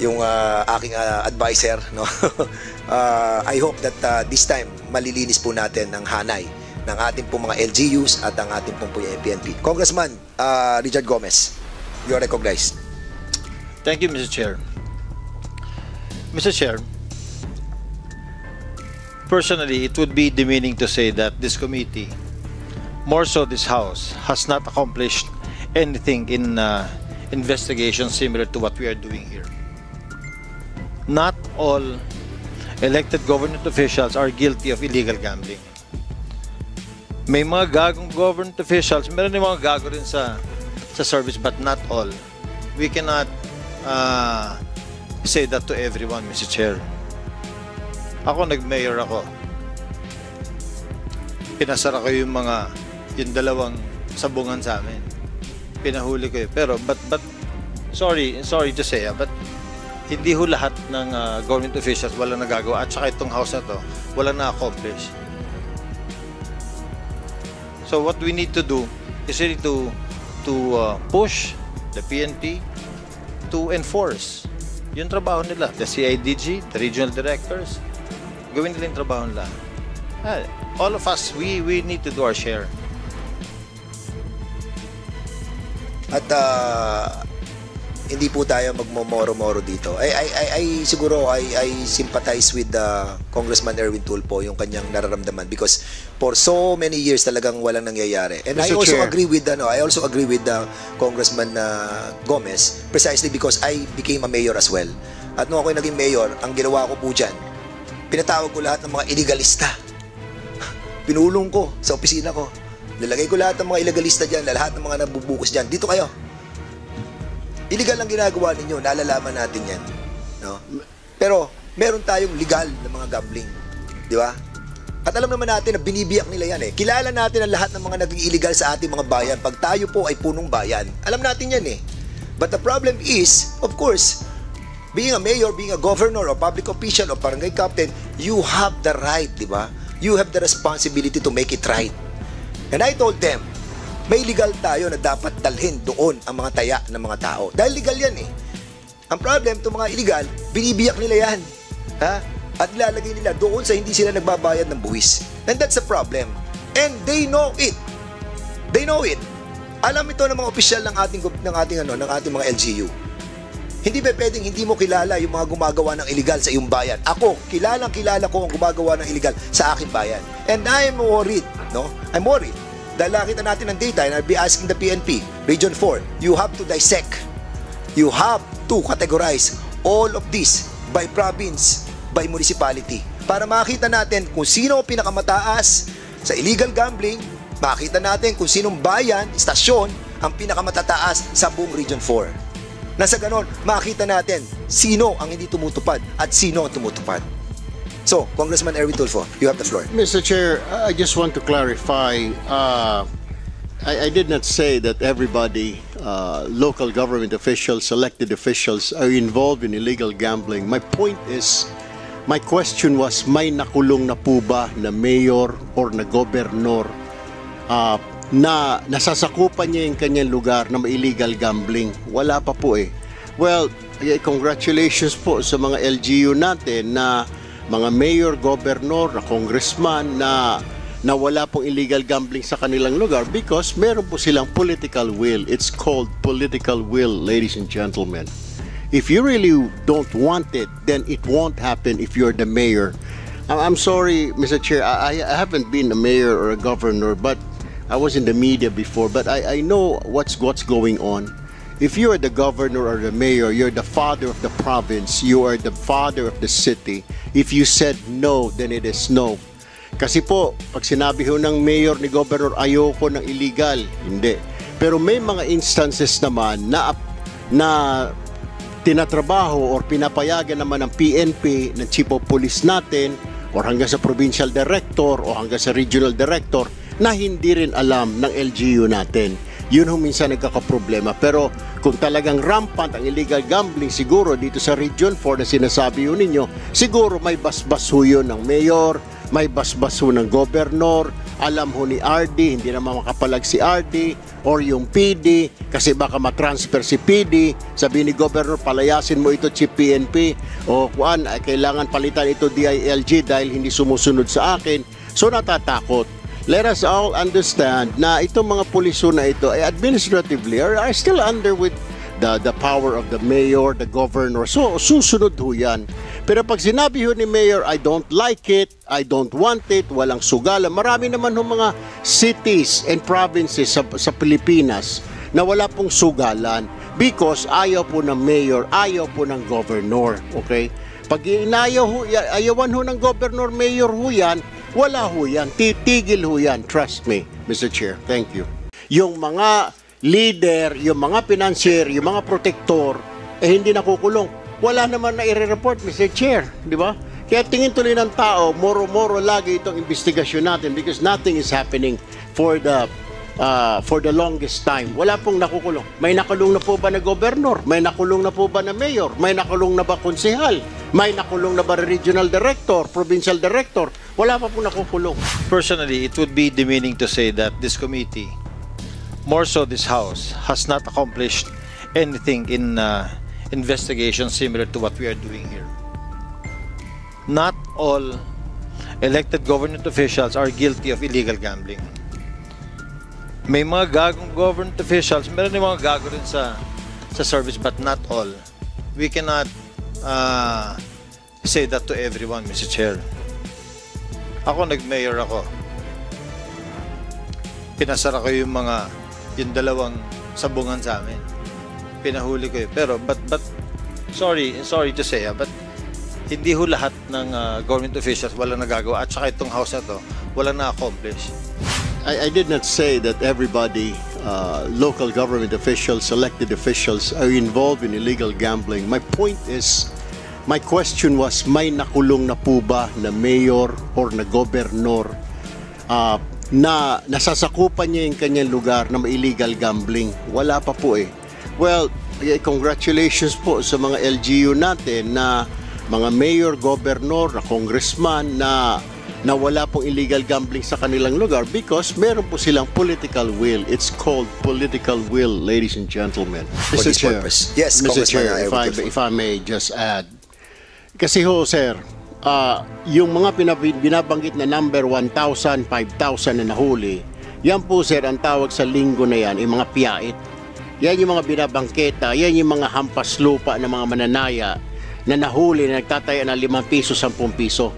yung aking advisor, no, I hope that this time malilinis po natin ang hanay ng ating pong mga LGUs at ang ating pong PNP. Congressman Richard Gomez, you are recognized. Thank you, Mr. Chair. Mr. Chair, personally, it would be demeaning to say that this committee, more so this House, has not accomplished anything in investigation similar to what we are doing here. Not all elected government officials are guilty of illegal gambling. May mga gagong government officials, meron din mga gago rin sa service, but not all. We cannot say that to everyone, Mr. Chair. Ako, nag-mayor ako. Pinasara ko yung dalawang sabungan sa amin. Pinahuli ko yun. Pero, but sorry to say, but hindi ho lahat ng government officials walang nagagawa. At saka itong house na to, walang na-accomplish. So what we need to do is really to push the PNP to enforce yung trabaho nila. The CIDG, the regional directors, gawin nila yung trabaho nila. All of us, we need to do our share. At hindi po tayo magmomoro-moro dito. Siguro I sympathize with Congressman Erwin Tulfo yung kanyang nararamdaman because for so many years talagang walang nangyayari. And Mr. I also Chair. agree with Congressman Gomez precisely because I became a mayor as well. At nung ako'y naging mayor, ang ginawa ko po dyan, pinatawag ko lahat ng mga illegalista. Pinulong ko sa opisina ko. Nilagay ko lahat ng mga illegalista dyan, lahat ng mga nabubukas dyan. Dito kayo. Illegal ang ginagawa ninyo, nalalaman natin yan. No? Pero, meron tayong legal na mga gambling. Di ba? At alam naman natin na binibiyak nila yan eh. Kilala natin ang lahat ng mga naging illegal sa ating mga bayan pag tayo po ay punong bayan. Alam natin yan eh. But the problem is, of course, being a mayor, being a governor, or public official, or barangay captain, you have the right, di ba? You have the responsibility to make it right. And I told them, may legal tayo na dapat dalhin doon ang mga taya ng mga tao. Dahil legal yan eh. Ang problem, itong mga illegal, binibiyak nila yan. Ha? At ilalagay nila doon sa hindi sila nagbabayad ng buwis. And that's the problem. And they know it. They know it. Alam ito ng mga opisyal ng ating mga LGU. Hindi ba pwedeng hindi mo kilala yung mga gumagawa ng illegal sa iyong bayan? Ako, kilala ko ang gumagawa ng illegal sa aking bayan. And I'm worried, no? I'm worried. Dahil nakita natin ang data and I'll be asking the PNP, Region 4, you have to dissect. You have to categorize all of this by province, by municipality. Para makita natin kung sino ang pinakamataas sa illegal gambling, makita natin kung sinong bayan, istasyon, ang pinakamatataas sa buong Region 4. Nasa ganon, makita natin sino ang hindi tumutupad at sino ang tumutupad. So, Congressman Erwin Tulfo, you have the floor. Mr. Chair, I just want to clarify. I did not say that everybody, local government officials, elected officials, are involved in illegal gambling. My point is, my question was, may nakulong na po ba na mayor or na gobernador na nasasakupan niya yung kanyang lugar na may illegal gambling? Wala pa po eh. Well, congratulations po sa mga LGU natin na mga mayor, governor, na congressman na wala pong illegal gambling sa kanilang lugar because meron po silang political will. It's called political will, ladies and gentlemen. If you really don't want it, then it won't happen if you're the mayor. I'm sorry, Mr. Chair, I haven't been a mayor or a governor, but I was in the media before, but I know what's going on. If you are the governor or the mayor, you're the father of the province, you are the father of the city. If you said no, then it is no. Kasi po, pag sinabi ho ng mayor ni governor, ayoko ng illegal, hindi. Pero may mga instances naman na tinatrabaho or pinapayagan naman ng PNP, ng chief of police natin, or hanggang sa provincial director o hanggang sa regional director, na hindi rin alam ng LGU natin. Yun ho minsan nagkakaproblema. Pero kung talagang rampant ang illegal gambling, siguro dito sa Region 4 na sinasabi ho ninyo, siguro may basbas ho yun ng mayor, may basbas ho ng gobernador, alam ho ni RD, hindi naman makapalag si RD, or yung PD, kasi baka matransfer si PD, sabi ni gobernador, palayasin mo ito chief PNP, o kuan, kailangan palitan ito DILG dahil hindi sumusunod sa akin. So natatakot. Let us all understand na itong mga puliso na ito ay administratively are still under with the power of the mayor, the governor. So susunod ho yan. Pero pag sinabi ho ni mayor, I don't like it, I don't want it, walang sugalan. Marami naman ho mga cities and provinces sa Pilipinas na wala pong sugalan because ayaw po ng mayor, ayaw po ng governor. Okay? Pag ayawan ho ng governor, mayor ho yan, wala ho yan. Titigil ho yan. Trust me, Mr. Chair. Thank you. Yung mga leader, yung mga financier, yung mga protector, hindi nakukulong. Wala naman na i-report, Mr. Chair. Di ba? Kaya tingin tuloy ng tao, moro-moro lagi itong investigasyon natin because nothing is happening for the longest time. Wala pong nakukulong. May nakulong na po ba na gobernador? May nakulong na po ba na mayor? May nakulong na ba konsehal? May nakulong na ba regional director, provincial director? Wala pa pong nakukulong. Personally, it would be demeaning to say that this committee, more so this House, has not accomplished anything in investigation similar to what we are doing here. Not all elected government officials are guilty of illegal gambling. May mga gagong government officials, meron din mga gago rin sa service, but not all. We cannot say that to everyone, Mr. Chair. Ako, nag-mayor ako. Pinasara ko yung dalawang sabungan sa amin. Pinahuli ko yun. Pero, but sorry to say, but hindi ho lahat ng government officials walang nagagawa. At saka itong house na to, walang na-accomplish. I did not say that everybody, local government officials, elected officials, are involved in illegal gambling. My point is, my question was, may nakulong na po ba na mayor or na gobernador na nasasakupan niya yung kanyang lugar na may illegal gambling? Wala pa po eh. Well, congratulations po sa mga LGU natin na mga mayor, gobernador, na congressman na na wala pong illegal gambling sa kanilang lugar because meron po silang political will. It's called political will, ladies and gentlemen. For this purpose. Yes, Mr. Congressman Chair, Erwin Tulfo. if I may just add. Kasi ho, sir, yung mga binabanggit na number 1,000, 5,000 na nahuli, yan po, sir, ang tawag sa linggo na yan, yung mga piyait. Yan yung mga binabangketa, yan yung mga hampas lupa ng mga mananaya na nahuli na nagtataya ng 5 piso, 10 piso.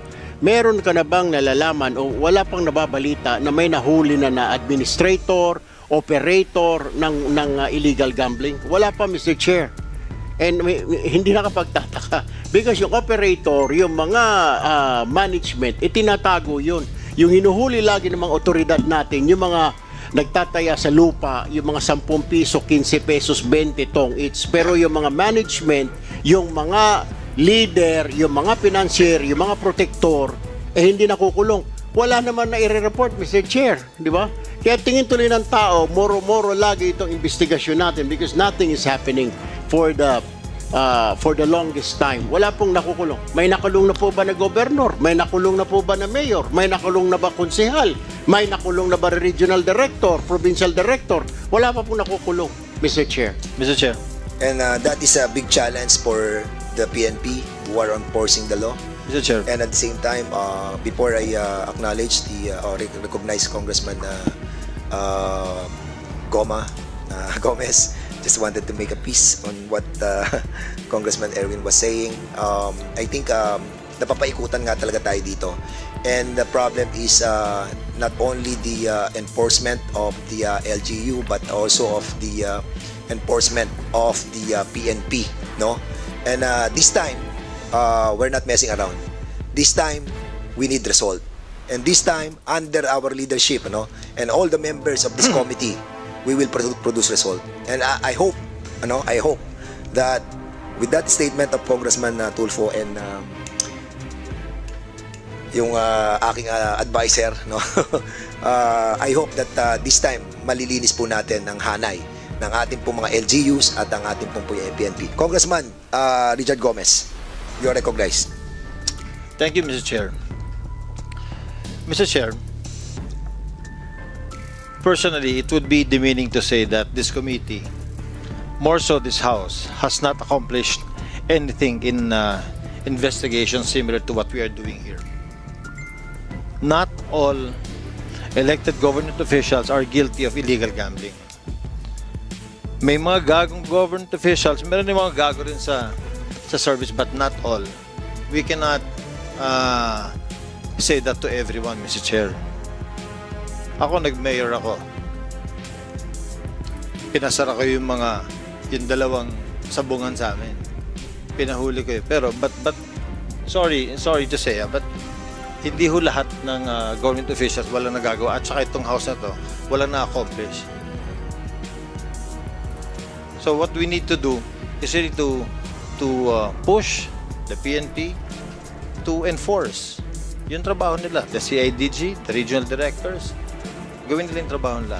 Meron ka na bang nalalaman o wala pang nababalita na may nahuli na administrator, operator ng illegal gambling? Wala pa, Mr. Chair. And hindi nakapagtataka because yung operator, yung mga management, itinatago yun. Yung hinuhuli lagi ng mga otoridad natin, yung mga nagtataya sa lupa, yung mga 10 piso, 15 pesos, 20 tong each. Pero yung mga management, yung mga leader, yung mga financier, yung mga protector, hindi nakukulong. Wala naman na i-report, Mr. Chair, di ba? Kaya tingin tuloy ng tao, moro-moro lagi itong investigasyon natin because nothing is happening for the longest time. Wala pong nakukulong. May nakulong na po ba na gobernador? May nakulong na po ba na mayor? May nakulong na ba konsehal? May nakulong na ba regional director, provincial director? Wala pa pong nakukulong, Mr. Chair. Mr. Chair. And that is a big challenge for the PNP who are enforcing the law. Mr. Chair. And at the same time, before I acknowledge the recognize Congressman Gomez, just wanted to make a piece on what Congressman Erwin was saying. I think napapaikutan nga talaga tayo dito. And the problem is not only the enforcement of the LGU but also of the enforcement of the PNP, no? And this time, we're not messing around. This time, we need result. And this time, under our leadership, no, and all the members of this committee, we will produce result. And I hope that with that statement of Congressman Tulfo and yung aking advisor, no, I hope that this time malilinis po natin ang hanay ng ating pong mga LGUs at ang ating pong PNP. Congressman Richard Gomez, you are recognized. Thank you, Mr. Chair. Mr. Chair, personally, it would be demeaning to say that this committee, more so this House, has not accomplished anything in investigation similar to what we are doing here. Not all elected government officials are guilty of illegal gambling. May mga gagong government officials, meron din mga gago rin sa service, but not all. We cannot say that to everyone, Mr. Chair. Ako, nag-mayor ako. Pinasara ko yung dalawang sabungan sa amin. Pinahuli ko yun. Pero, but sorry to say, but hindi ho lahat ng government officials walang nagagawa. At saka itong house na to, walang na-accomplish. So what we need to do is really to push the PNP to enforce yung trabaho nila. The CIDG, the regional directors, gawin nila yung trabaho nila.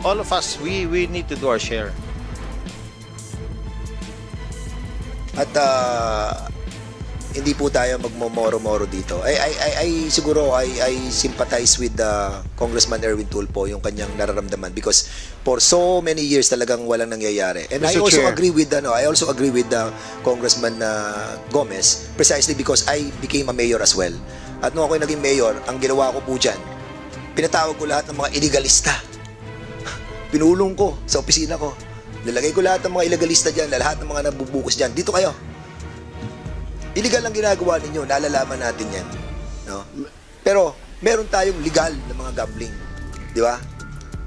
All of us, we need to do our share. At hindi po tayo magmomoro-moro dito. Siguro I sympathize with Congressman Erwin Tulfo yung kanyang nararamdaman because for so many years talagang walang nangyayari. And Mr. I also Chair. agree with Congressman Gomez precisely because I became a mayor as well. At nung ako naging mayor, ang ginawa ko po dyan, pinatawag ko lahat ng mga illegalista. Pinulong ko sa opisina ko. Nilagay ko lahat ng mga illegalista dyan, lahat ng mga nabubukas dyan. Dito kayo. Illegal ang ginagawa ninyo, nalalaman natin yan. No? Pero, meron tayong legal na mga gambling. Di ba?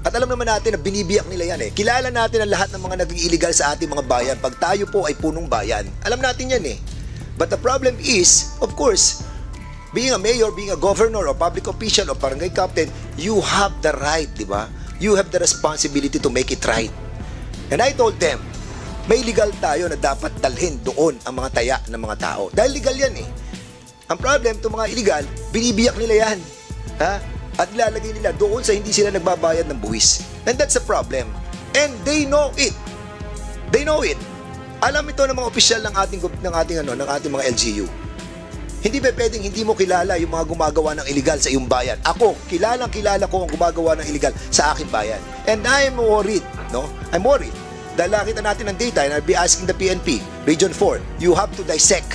At alam naman natin na binibiyak nila yan eh. Kilala natin ang lahat ng mga naging illegal sa ating mga bayan pag tayo po ay punong bayan. Alam natin yan eh. But the problem is, of course, being a mayor, being a governor, or public official, or barangay captain, you have the right, di ba? You have the responsibility to make it right. And I told them, may legal tayo na dapat dalhin doon ang mga taya ng mga tao. Dahil legal yan eh. Ang problem, itong mga illegal, binibiyak nila yan. Ha? At ilalagay nila doon sa hindi sila nagbabayad ng buwis. And that's a problem. And they know it. They know it. Alam ito ng mga opisyal ng ating mga LGU. Hindi ba pwedeng hindi mo kilala yung mga gumagawa ng illegal sa iyong bayan? Ako, kilala ko ang gumagawa ng illegal sa aking bayan. And I'm worried, no? I'm worried. Dahil nakita natin ng data, and I'll be asking the PNP, Region 4, you have to dissect.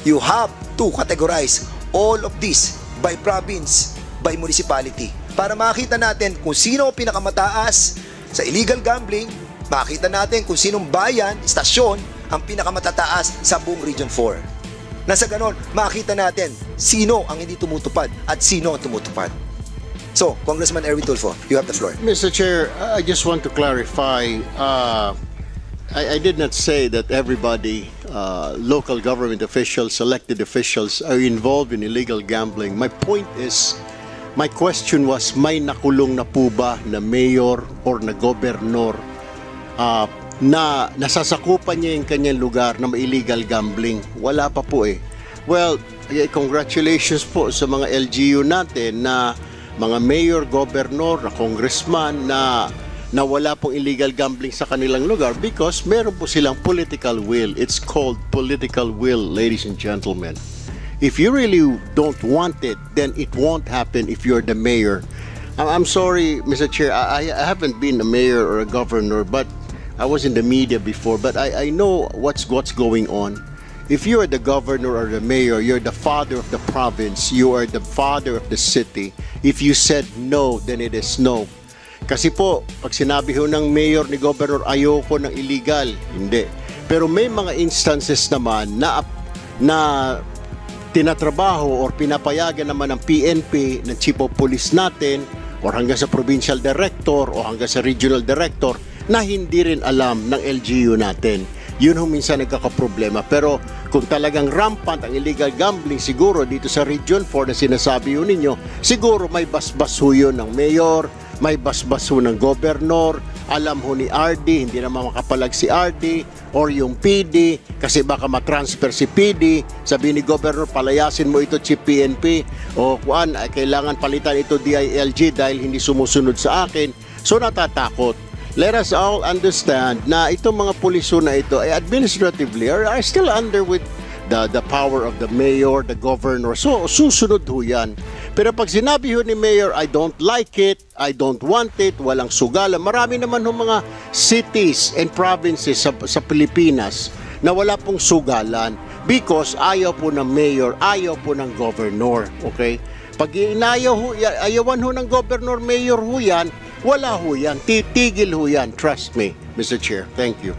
You have to categorize all of this by province, by municipality. Para makita natin kung sino ang pinakamataas sa illegal gambling, makita natin kung sinong bayan, istasyon, ang pinakamatataas sa buong Region 4. Nasa ganon, makita natin sino ang hindi tumutupad at sino ang tumutupad. So, Congressman Erwin Tulfo, you have the floor. Mr. Chair, I just want to clarify. I did not say that everybody, local government officials, elected officials, are involved in illegal gambling. My point is, my question was, may nakulong na po ba na mayor or na gobernador na nasasakupan niya yung kanyang lugar na may illegal gambling? Wala pa po eh. Well, congratulations po sa mga LGU natin na mga mayor, governor, na congressman na wala pong illegal gambling sa kanilang lugar because meron po silang political will. It's called political will, ladies and gentlemen. If you really don't want it, then it won't happen if you're the mayor. I'm sorry, Mr. Chair, I haven't been a mayor or a governor, but I was in the media before, but I know what's going on. If you are the governor or the mayor, you're the father of the province, you are the father of the city. If you said no, then it is no. Kasi po, pag sinabi ho ng mayor ni governor, ayoko ng illegal, hindi. Pero may mga instances naman na tinatrabaho or pinapayagan naman ng PNP, ng chief of police natin, or hanggang sa provincial director o hanggang sa regional director, na hindi rin alam ng LGU natin. Yun ho minsan nagkakaproblema. Pero kung talagang rampant ang illegal gambling, siguro dito sa Region 4 na sinasabi ho ninyo, siguro may basbas ho yun ng mayor, may basbas ho ng gobernador, alam ho ni RD, hindi naman makapalag si RD, or yung PD, kasi baka matransfer si PD, sabi ni gobernador, palayasin mo ito chief PNP, o kuan, kailangan palitan ito DILG dahil hindi sumusunod sa akin. So natatakot. Let us all understand na itong mga puliso na ito ay administratively are still under with the power of the mayor, the governor. So susunod ho yan. Pero pag sinabi ho ni mayor, I don't like it, I don't want it, walang sugalan. Marami naman ho mga cities and provinces sa Pilipinas na wala pong sugalan because ayaw po ng mayor, ayaw po ng governor. Okay? Pag ayawan ho ng governor, mayor ho yan, wala ho yan. Titigil ho yan. Trust me, Mr. Chair. Thank you.